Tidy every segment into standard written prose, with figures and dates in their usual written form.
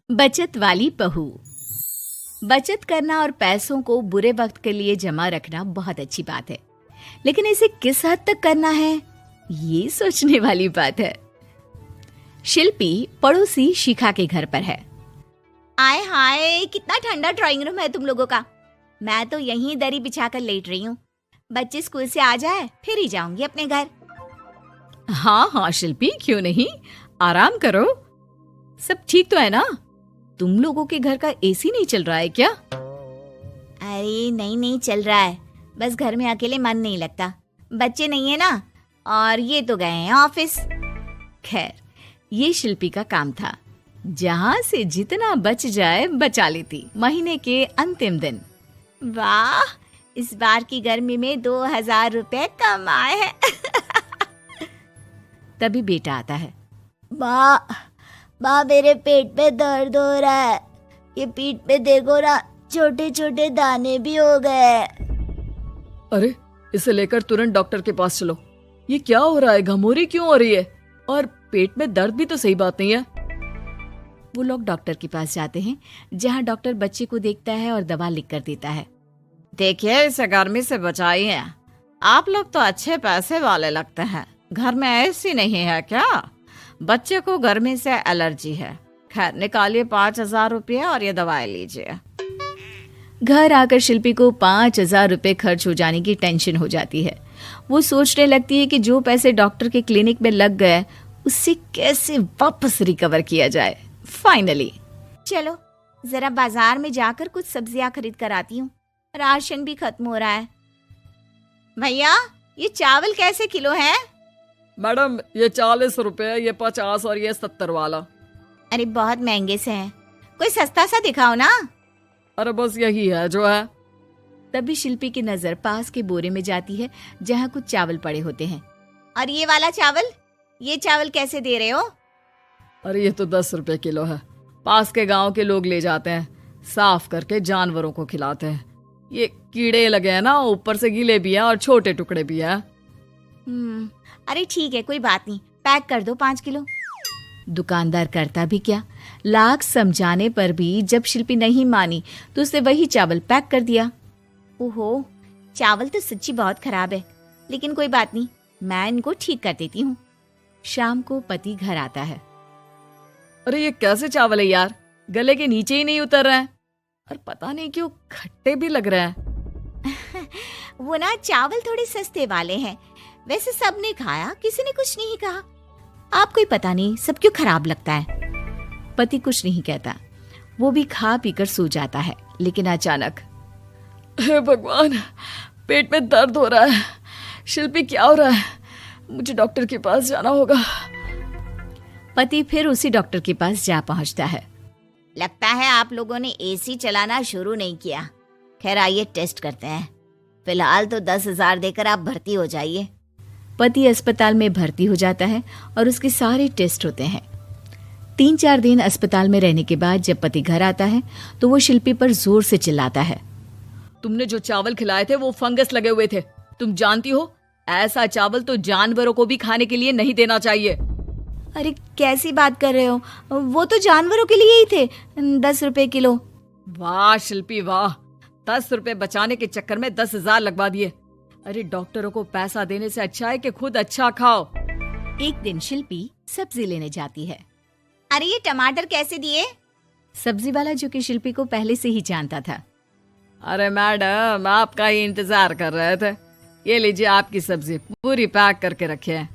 बचत वाली बहू। बचत करना और पैसों को बुरे वक्त के लिए जमा रखना बहुत अच्छी बात है, लेकिन इसे किस हद तक करना है ये सोचने वाली बात है। शिल्पी पड़ोसी शिखा के घर पर है। आय हाय, कितना ठंडा ड्राइंग रूम है तुम लोगों का। मैं तो यहीं दरी बिछाकर लेट रही हूँ। बच्चे स्कूल से आ जाए फिर ही जाऊंगी अपने घर। हाँ हाँ शिल्पी, क्यों नहीं, आराम करो। सब ठीक तो है ना? तुम लोगों के घर का एसी नहीं चल रहा है क्या? अरे नहीं चल रहा है, बस घर में अकेले मन नहीं लगता। बच्चे नहीं है ना, और ये तो गए हैं ऑफिस। खैर, ये शिल्पी का काम था, जहां से जितना बच जाए बचा लेती महीने के अंतिम दिन। वाह, इस बार की गर्मी में 2000 रुपए कम आए हैं। तभी बेटा आता है। माँ मेरे पेट में दर्द हो रहा है। ये पीठ पे देखो ना, छोटे छोटे दाने भी हो गए। अरे, इसे लेकर तुरंत डॉक्टर के पास चलो। ये क्या हो रहा है? घमोरी क्यों हो रही है? और पेट में दर्द भी तो सही बात नहीं है। वो लोग डॉक्टर के पास जाते हैं, जहाँ डॉक्टर बच्चे को देखता है और दवा लिख कर देता है। देखिए, इसे गर्मी से बचाइए। आप लोग तो अच्छे पैसे वाले लगते हैं। घर में ऐसी नहीं है क्या? बच्चे को गर्मी से एलर्जी है। खैर, निकालिए 5000 रुपये और ये दवाई लीजिए। घर आकर शिल्पी को 5000 रुपये खर्च हो जाने की टेंशन हो जाती है। वो सोचने लगती है कि जो पैसे डॉक्टर के क्लिनिक में लग गए उससे कैसे वापस रिकवर किया जाए। फाइनली चलो जरा बाजार में जाकर कुछ सब्जियां खरीद कर आती हूँ, राशन भी खत्म हो रहा है। भैया, ये चावल कैसे किलो है? मैडम, ये 40 रुपए, ये 50 और ये 70 वाला। अरे बहुत महंगे से हैं, कोई सस्ता सा दिखाओ ना। अरे बस यही है जो है। तभी शिल्पी की नजर पास के बोरे में जाती है, जहाँ कुछ चावल पड़े होते हैं। और ये वाला चावल, ये चावल कैसे दे रहे हो? अरे ये तो 10 रुपए किलो है। पास के गांव के लोग ले जाते हैं, साफ करके जानवरों को खिलाते हैं। ये कीड़े लगे हैं ना, ऊपर से गीले भी हैं और छोटे टुकड़े भी हैं। अरे ठीक है, कोई बात नहीं, पैक कर दो 5 किलो। दुकानदार करता भी क्या, लाख समझाने पर भी जब शिल्पी नहीं मानी तो उसने वही चावल पैक कर दिया। ओहो, चावल तो सच्ची बहुत खराब है, लेकिन कोई बात नहीं, मैं इनको ठीक कर देती हूँ। शाम को पति घर आता है। अरे ये कैसे चावल है यार, गले के नीचे ही नहीं उतर रहा है और पता नहीं क्यों खट्टे भी लग रहा है। वो ना चावल थोड़े सस्ते वाले हैं, वैसे सबने खाया, किसी ने कुछ नहीं कहा। आपको ही पता नहीं सब क्यों खराब लगता है। पति कुछ नहीं कहता, वो भी खा पीकर सो जाता है। लेकिन अचानक, हे भगवान, पेट में दर्द हो रहा है। शिल्पी, क्या हो रहा है? मुझे डॉक्टर के पास जाना होगा। पति फिर उसी डॉक्टर के पास जा पहुंचता है। लगता है आप लोगों ने एसी चलाना शुरू नहीं किया। खैर, आइए टेस्ट करते हैं। फिलहाल तो 10,000 देकर आप भर्ती हो जाइए। पति अस्पताल में भर्ती हो जाता है और उसके सारे टेस्ट होते हैं। 3-4 दिन अस्पताल में रहने के बाद जब पति घर आता है तो वो शिल्पी पर जोर से चिल्लाता है। तुमने जो चावल खिलाए थे वो फंगस लगे हुए थे। तुम जानती हो, ऐसा चावल तो जानवरों को भी खाने के लिए नहीं देना चाहिए। अरे कैसी बात कर रहे हो, वो तो जानवरों के लिए ही थे। 10 रुपए किलो। वाह शिल्पी वाह, 10 रुपए बचाने के चक्कर में 10,000 लगवा दिए। अरे डॉक्टरों को पैसा देने से अच्छा है कि खुद अच्छा खाओ। एक दिन शिल्पी सब्जी लेने जाती है। अरे ये टमाटर कैसे दिए? सब्जी वाला, जो कि शिल्पी को पहले से ही जानता था। अरे मैडम, आपका ही इंतजार कर रहे थे। ये लीजिए आपकी सब्जी, पूरी पैक करके रखे है।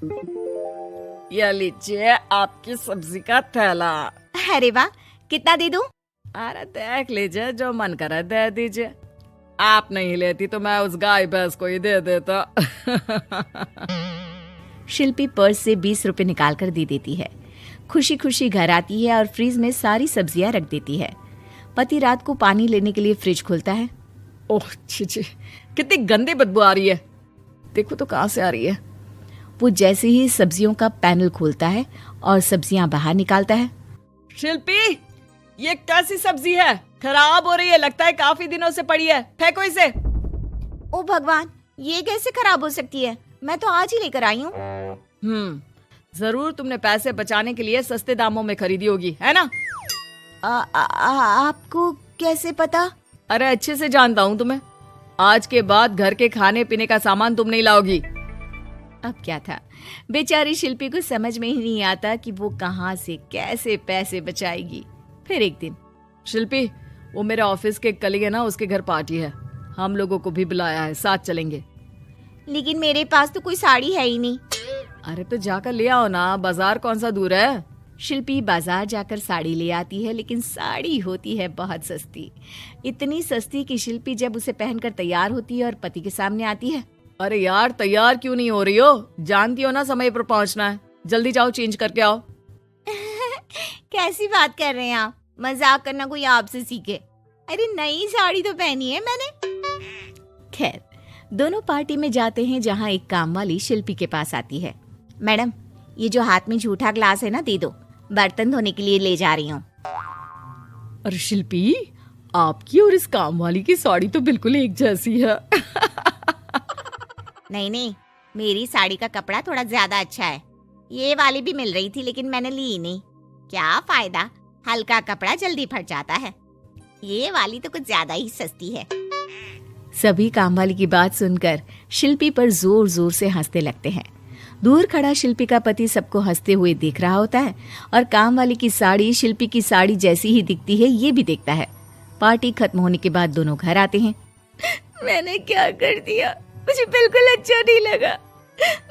ये लीजिए आपकी सब्जी का थैला। अरे वाह, कितना दे दूं? अरे देख लीजिए, जो मन करे दे दीजिए। आप नहीं लेती तो मैं उस गाय भैंस को ही दे देता। शिल्पी पर्स से 20 रुपए निकाल कर दे देती है। खुशी खुशी घर आती है और फ्रिज में सारी सब्जियां रख देती है। पति रात को पानी लेने के लिए फ्रिज खोलता है। ओह छी, कितनी गंदी बदबू आ रही है। देखो तो कहाँ से आ रही है। वो जैसे ही सब्जियों का पैनल खोलता है और सब्जियां बाहर निकालता है। शिल्पी, ये कैसी सब्जी है? खराब हो रही है, लगता है काफी दिनों से पड़ी है। फेंको इसे। ओ भगवान, ये कैसे खराब हो सकती है? मैं तो आज ही लेकर आई हूँ। जरूर तुमने पैसे बचाने के लिए सस्ते दामों में खरीदी होगी, है ना? आपको कैसे पता? अरे अच्छे से जानता हूँ तुम्हें। आज के बाद घर के खाने पीने का सामान तुम नहीं लाओगी। अब क्या था, बेचारी शिल्पी को समझ में ही नहीं आता कि वो कहाँ से कैसे पैसे बचाएगी। फिर एक दिन, शिल्पी, वो मेरे ऑफिस के कलीग है ना, उसके घर पार्टी है, हम लोगों को भी बुलाया है, साथ चलेंगे। लेकिन मेरे पास तो कोई साड़ी है ही नहीं। अरे तो जाकर ले आओ ना, बाजार कौन सा दूर है। शिल्पी बाजार जाकर साड़ी ले आती है, लेकिन साड़ी होती है बहुत सस्ती। इतनी सस्ती कि शिल्पी जब उसे पहनकर तैयार होती है और पति के सामने आती है। अरे यार, तैयार क्यों नहीं हो रही हो? जानती हो ना समय पर पहुंचना है। जल्दी जाओ, चेंज करके आओ। कैसी बात कर रहे हैं आप? मजाक करना कोई आपसे सीखे। अरे नई साड़ी तो पहनी है मैंने। खैर, दोनों पार्टी में जाते हैं, जहाँ एक काम वाली शिल्पी के पास आती है। मैडम, ये जो हाथ में झूठा ग्लास है ना, दे दो, बर्तन धोने के लिए ले जा रही हूँ। अरे शिल्पी, आपकी और इस काम वाली की साड़ी तो बिल्कुल एक जैसी है। नहीं, मेरी साड़ी का कपड़ा थोड़ा ज्यादा अच्छा है। ये वाली भी मिल रही थी, लेकिन मैंने ली ही नहीं। क्या फायदा, हल्का कपड़ा जल्दी फट जाता है। ये वाली तो कुछ ज्यादा ही सस्ती है। सभी कामवाली की बात सुनकर शिल्पी पर जोर जोर से हंसने लगते हैं। दूर खड़ा शिल्पी का पति सबको हंसते हुए देख रहा होता है और कामवाली की साड़ी शिल्पी की साड़ी जैसी ही दिखती है, ये भी देखता है। पार्टी खत्म होने के बाद दोनों घर आते हैं। मैंने क्या कर दिया, मुझे बिल्कुल अच्छा नहीं लगा।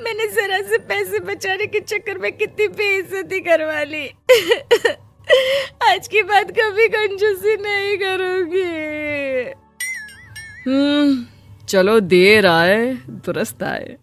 मैंने जरा से पैसे बचाने के चक्कर में कितनी बेइज्जती करवा ली। आज के बाद कभी कंजूसी नहीं करूंगी। चलो, देर आए दुरुस्त आए।